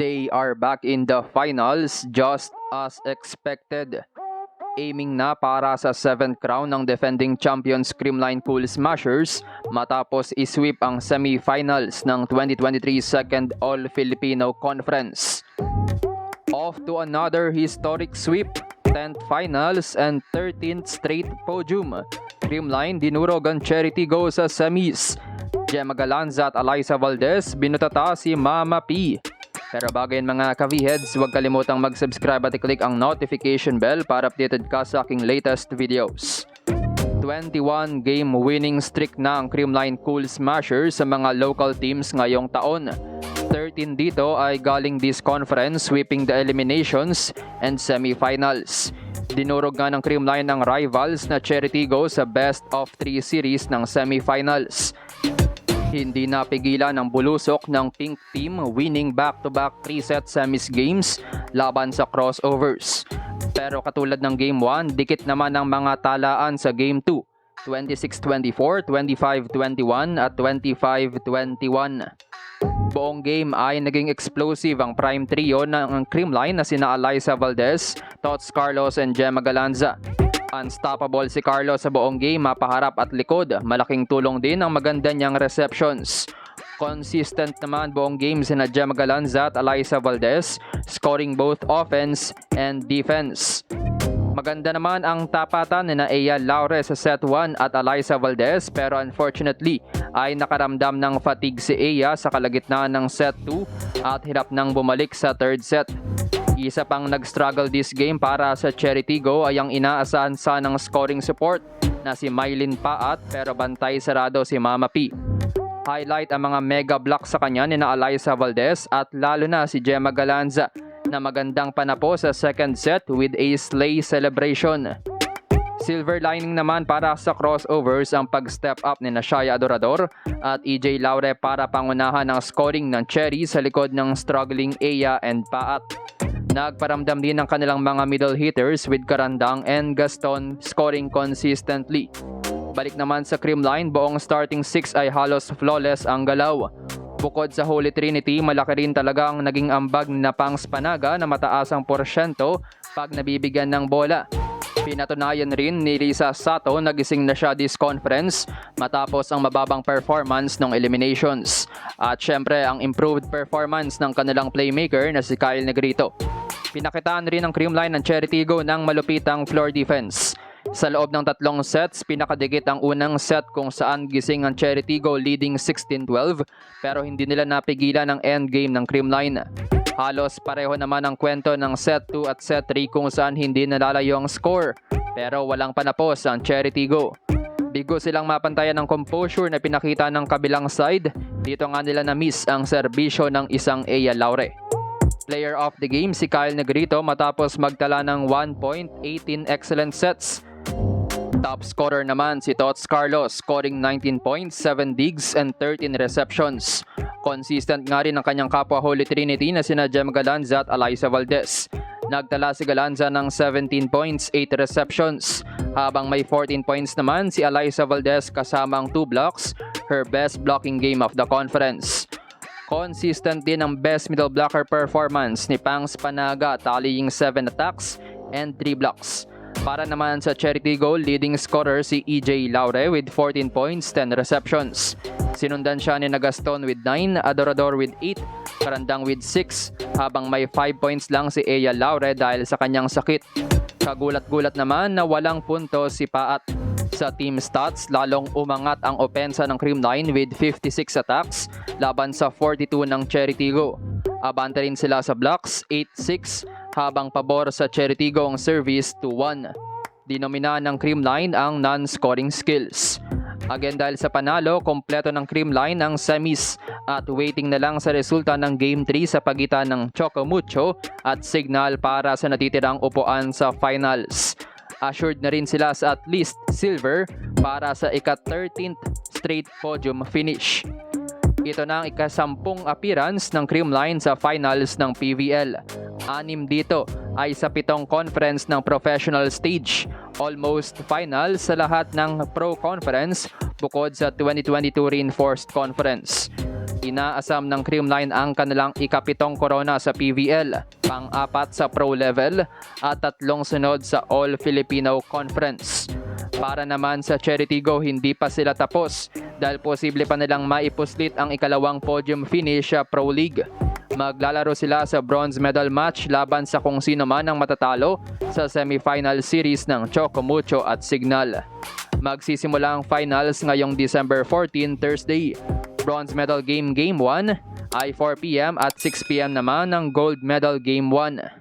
They are back in the finals just as expected. Aiming na para sa 7th crown ng defending champions Creamline Cool Smashers matapos isweep ang semi-finals ng 2023 Second All-Filipino Conference. Off to another historic sweep, 10th finals and 13th straight podium. Creamline dinurog ang Charity Go sa semis. Gemma Galanza at Alyssa Valdez binutata si Mama P. Pero bago yan mga ka-V-Heads, huwag kalimutang mag-subscribe at i-click ang notification bell para updated ka sa aking latest videos. 21 game winning streak na ang Creamline Cool Smashers sa mga local teams ngayong taon. 13 dito ay galing this conference, sweeping the eliminations and semifinals. Dinurog nga ng Creamline ang rivals na Charity Go sa best of 3 series ng semifinals. Hindi napigilan ang bulusok ng Pink Team, winning back-to-back 3-set semis games laban sa crossovers. Pero katulad ng Game 1, dikit naman ang mga talaan sa Game 2, 26-24, 25-21 at 25-21. Buong game ay naging explosive ang prime trio ng Creamline na sina Alyssa Valdez, Tots Carlos and Gemma Galanza. Unstoppable si Carlos sa buong game, mapaharap at likod. Malaking tulong din ang maganda niyang receptions. Consistent naman buong game sina Gemma Galanza at Alyssa Valdez, scoring both offense and defense. Maganda naman ang tapatan ni Ea Laure sa set 1 at Alyssa Valdez, pero unfortunately ay nakaramdam ng fatigue si Ea sa kalagitnaan ng set 2 at hirap nang bumalik sa third set. Isa pang nag-struggle this game para sa Charity Go ay ang inaasahan sanang scoring support na si Mylene Paat, pero bantay sarado si Mama P. Highlight ang mga mega block sa kanya ni Alyssa Valdez at lalo na si Gemma Galanza na magandang panapo sa second set with a slay celebration. Silver lining naman para sa crossovers ang pag-step up ni Shaya Adorador at EJ Laure para pangunahan ang scoring ng Cherry sa likod ng struggling Ea and Paat. Nagparamdam din ang kanilang mga middle hitters with Carandang and Gaston scoring consistently. Balik naman sa Creamline, buong starting 6 ay halos flawless ang galaw. Bukod sa Holy Trinity, malaki rin talaga ang naging ambag ni Pangs Panaga na mataas ang porsyento pag nabibigyan ng bola. Pinatunayan rin ni Risa Sato na gising na siya this conference matapos ang mababang performance ng eliminations. At syempre ang improved performance ng kanilang playmaker na si Kyle Negrito. Pinakitaan rin ng Creamline ng Charity Go ng malupitang floor defense. Sa loob ng 3 sets, pinakadikit ang unang set kung saan gising ang Charity Go leading 16-12 pero hindi nila napigilan ang endgame ng Creamline. Halos pareho naman ang kwento ng set 2 at set 3 kung saan hindi nalalayo ang score pero walang panapos ang Charity Go. Bigo silang mapantayan ng composure na pinakita ng kabilang side. Dito nga nila na-miss ang serbisyo ng isang Ea Laure. Player of the game si Kyle Negrito matapos magtala ng 1 point, 18 excellent sets. Top scorer naman si Tots Carlos, scoring 19 points, 7 digs and 13 receptions. Consistent nga rin ang kanyang kapwa Holy Trinity na sina Gemma Galanza at Alyssa Valdez. Nagtala si Galanza ng 17 points, 8 receptions. Habang may 14 points naman si Alyssa Valdez kasama ang 2 blocks, her best blocking game of the conference. Consistent din ang best middle blocker performance ni Pangs Panaga, tallying 7 attacks and 3 blocks. Para naman sa Charity Go, leading scorer si EJ Laure with 14 points, 10 receptions. Sinundan siya ni Gaston with 9, Adorador with 8, Carandang with 6, habang may 5 points lang si Ea Laure dahil sa kanyang sakit. Kagulat-gulat naman na walang punto si Paat. Sa team stats, lalong umangat ang opensa ng Creamline with 56 attacks laban sa 42 ng Charity Go. Abante rin sila sa blocks, 8-6, habang pabor sa Charity Go ang service 2-1. Dinomina ng Creamline ang non-scoring skills. Again dahil sa panalo, kompleto ng Creamline ang semis at waiting na lang sa resulta ng Game 3 sa pagitan ng Choco Mucho at Signal para sa natitirang upuan sa finals. Assured na rin sila sa at least silver para sa ika-13th straight podium finish. Ito na ang ika-10 appearance ng Creamline sa finals ng PVL. 6 dito ay sa 7 conference ng professional stage. Almost final sa lahat ng pro conference bukod sa 2022 reinforced conference. Inaasam ng Creamline ang kanilang ikapitong korona sa PVL, pang-apat sa Pro Level at 3 sunod sa All Filipino Conference. Para naman sa Cheritigo, hindi pa sila tapos dahil posible pa nilang maipuslit ang ikalawang podium finish sa Pro League. Maglalaro sila sa bronze medal match laban sa kung sino man ang matatalo sa semifinal series ng Chocomucho at Signal. Magsisimula ang finals ngayong December 14, Thursday. Bronze medal game 1 ay 4 p.m. at 6 p.m. naman ang gold medal game 1.